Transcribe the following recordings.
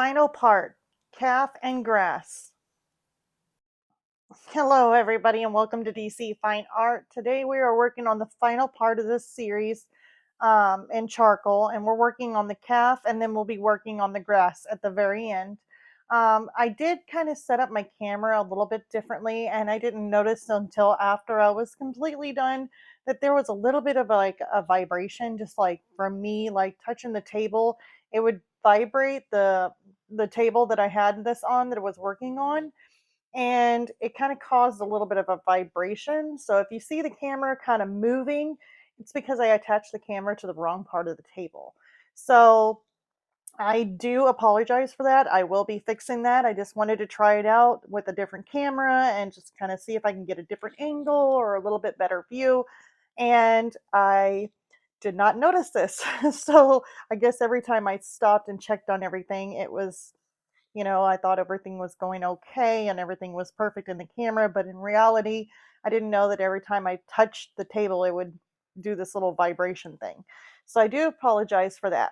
final part, calf and grass. Hello everybody and welcome to DC Fine Art. Today we are working on the final part of this series in charcoal, and we're working on the calf and then we'll be working on the grass at the very end. I did kind of set up my camera a little bit differently, and I didn't notice until after I was completely done that there was a little bit of like a vibration, just like from me like touching the table. It would vibrate the table that I had this on that I was working on, and it kind of caused a little bit of a vibration. So if you see the camera kind of moving, it's because I attached the camera to the wrong part of the table. So I do apologize for that. I will be fixing that. I just wanted to try it out with a different camera and just kind of see if I can get a different angle or a little bit better view. And I did not notice this. So I guess every time I stopped and checked on everything, it was, I thought everything was going okay and everything was perfect in the camera, but in reality, I didn't know that every time I touched the table, it would do this little vibration thing. So I do apologize for that.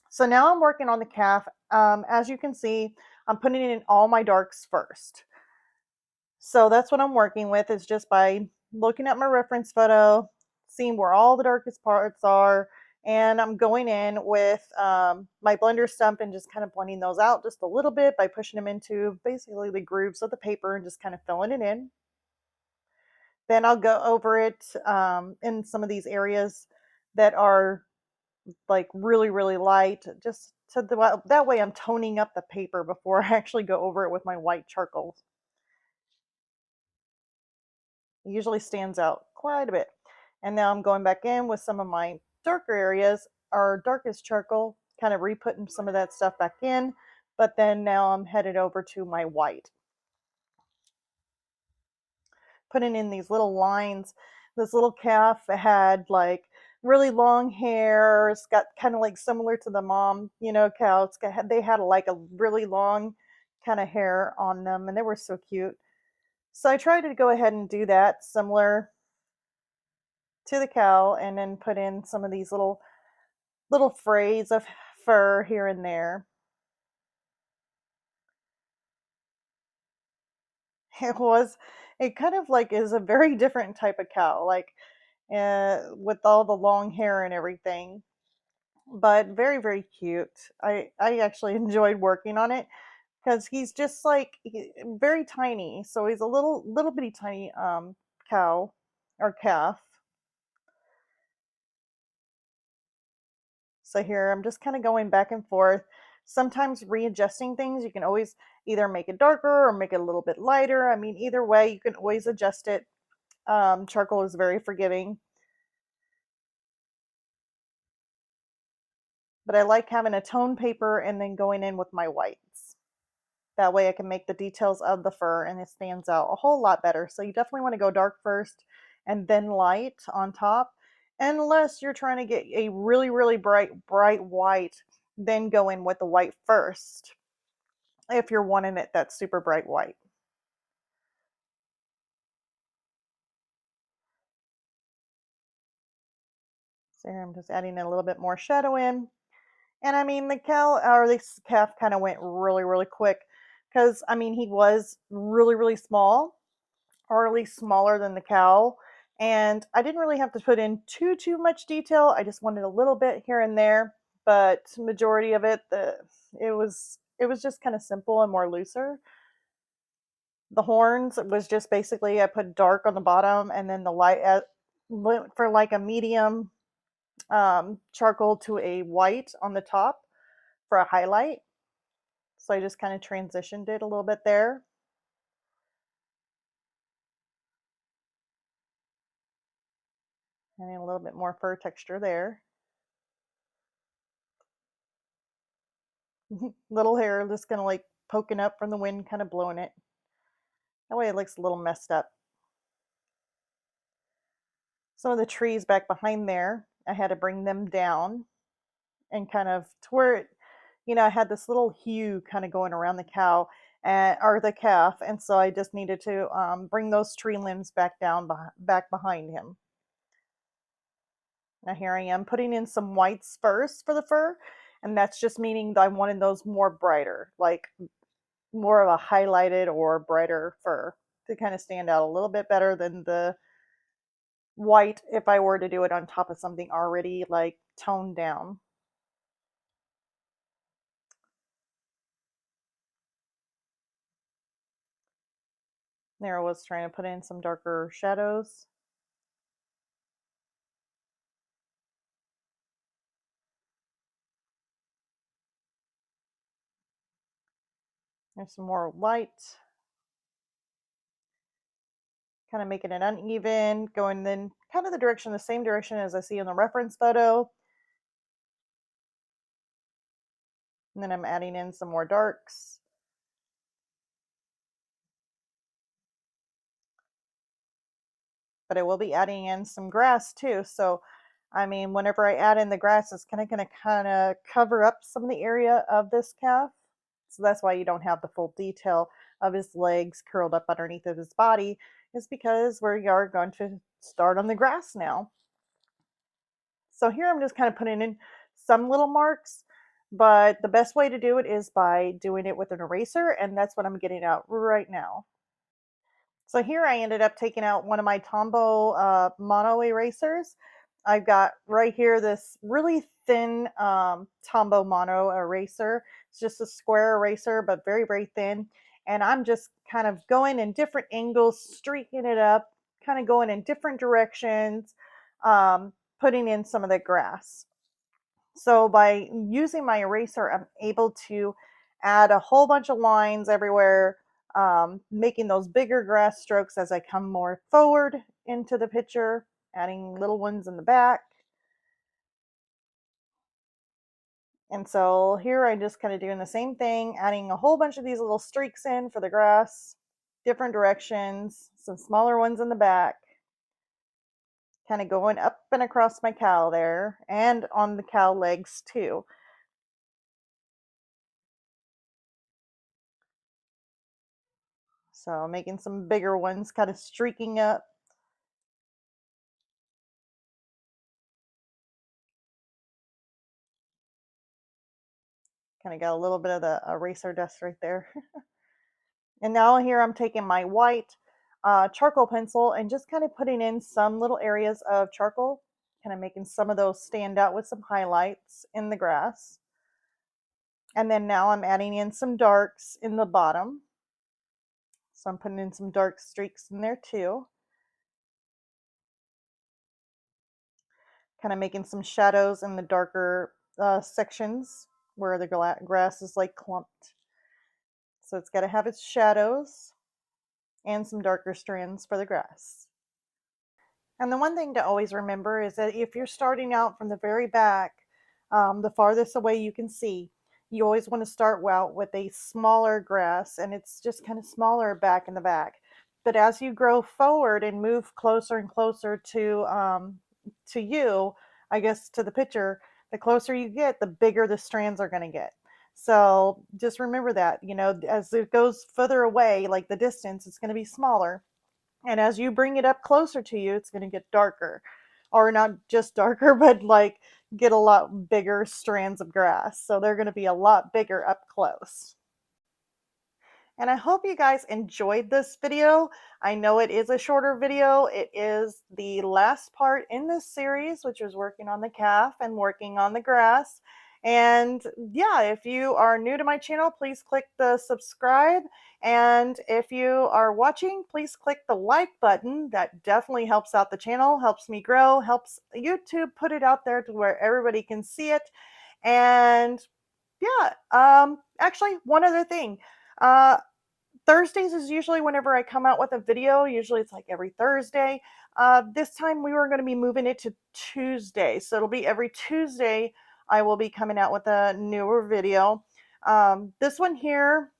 So now I'm working on the calf. As you can see, I'm putting in all my darks first. So that's what I'm working with, is just by looking at my reference photo, seeing where all the darkest parts are, and I'm going in with my blender stump and just kind of blending those out just a little bit by pushing them into basically the grooves of the paper and just kind of filling it in. Then I'll go over it in some of these areas that are like really, really light, just so that way I'm toning up the paper before I actually go over it with my white charcoal. It usually stands out quite a bit. And now I'm going back in with some of my darker areas, our darkest charcoal, kind of re-putting some of that stuff back in. But then now I'm headed over to my white. Putting in these little lines. This little calf had like really long hair. It's got kind of like similar to the mom, cow. They had like a really long kind of hair on them, and they were so cute. So I tried to go ahead and do that similar to the cow, and then put in some of these little frays of fur here and there. It kind of like is a very different type of cow, like with all the long hair and everything, but very, very cute. I actually enjoyed working on it because he's just like very tiny. So he's a little bitty tiny cow or calf. So here I'm just kind of going back and forth, sometimes readjusting things. You can always either make it darker or make it a little bit lighter. I mean, either way, you can always adjust it. Charcoal is very forgiving. But I like having a tone paper and then going in with my whites. That way I can make the details of the fur and it stands out a whole lot better. So you definitely want to go dark first and then light on top. Unless you're trying to get a really, really bright white, then go in with the white first if you're wanting it that super bright white. So here I'm just adding a little bit more shadow in. And I mean, the cow or this calf kind of went really, really quick because I mean, he was really, really small, or at least smaller than the cow. And I didn't really have to put in too much detail. I just wanted a little bit here and there, but majority of it, it was just kind of simple and more looser. The horns was just basically I put dark on the bottom and then the light went for like a medium charcoal to a white on the top for a highlight. So I just kind of transitioned it a little bit there. And a little bit more fur texture there. Little hair just kind of like poking up from the wind, kind of blowing it. That way it looks a little messed up. Some of the trees back behind there, I had to bring them down and kind of to where it, I had this little hue kind of going around the cow or the calf, and so I just needed to bring those tree limbs back down back behind him. Now here I am putting in some whites first for the fur, And that's just meaning that I wanted those more brighter, like more of a highlighted or brighter fur to kind of stand out a little bit better than the white if I were to do it on top of something already like toned down. There I was trying to put in some darker shadows. There's some more light, kind of making it uneven, going then kind of the same direction as I see in the reference photo. And then I'm adding in some more darks. But I will be adding in some grass too. So, I mean, whenever I add in the grass, it's kind of going to kind of cover up some of the area of this calf. So that's why you don't have the full detail of his legs curled up underneath of his body, is because we are going to start on the grass now. So here I'm just kind of putting in some little marks, but the best way to do it is by doing it with an eraser, and that's what I'm getting out right now. So here I ended up taking out one of my Tombow mono erasers. I've got right here this really thin Tombow mono eraser. It's just a square eraser, but very, very thin. And I'm just kind of going in different angles, streaking it up, kind of going in different directions, putting in some of the grass. So by using my eraser, I'm able to add a whole bunch of lines everywhere, making those bigger grass strokes as I come more forward into the picture, adding little ones in the back. And so here I'm just kind of doing the same thing, adding a whole bunch of these little streaks in for the grass, different directions, some smaller ones in the back, kind of going up and across my cow there and on the cow legs too. So making some bigger ones, kind of streaking up. Kind of got a little bit of the eraser dust right there. And now here I'm taking my white charcoal pencil and just kind of putting in some little areas of charcoal, kind of making some of those stand out with some highlights in the grass. And then now I'm adding in some darks in the bottom. So I'm putting in some dark streaks in there too. Kind of making some shadows in the darker sections where the grass is like clumped. So it's got to have its shadows and some darker strands for the grass. And the one thing to always remember is that if you're starting out from the very back, the farthest away you can see, you always want to start out with a smaller grass, and it's just kind of smaller back in the back. But as you grow forward and move closer and closer to you, I guess to the picture, the closer you get, the bigger the strands are going to get. So just remember that, you know, as it goes further away, like the distance, it's going to be smaller. And as you bring it up closer to you, it's going to get darker. Or not just darker, but like get a lot bigger strands of grass. So they're going to be a lot bigger up close. And I hope you guys enjoyed this video. I know it is a shorter video. It is the last part in this series, which is working on the calf and working on the grass. And yeah, if you are new to my channel, please click the subscribe. And if you are watching, please click the like button. That definitely helps out the channel, helps me grow, helps YouTube put it out there to where everybody can see it. And yeah, actually, one other thing. Uh, Thursdays is usually whenever I come out with a video. Usually it's like every Thursday. This time we were going to be moving it to Tuesday. So it'll be every Tuesday I will be coming out with a newer video. This one here,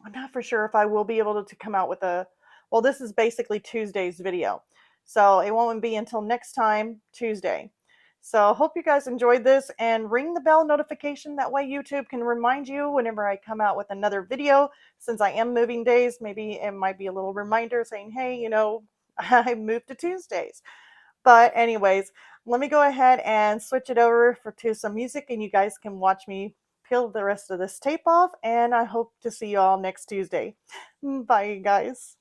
I'm not for sure if I will be able to come out with well, this is basically Tuesday's video. So it won't be until next time, Tuesday. So hope you guys enjoyed this, and ring the bell notification. That way YouTube can remind you whenever I come out with another video. Since I am moving days, maybe it might be a little reminder saying, hey, you know, I moved to Tuesdays. But anyways, let me go ahead and switch it over to some music, and you guys can watch me peel the rest of this tape off, and I hope to see you all next Tuesday. Bye, guys.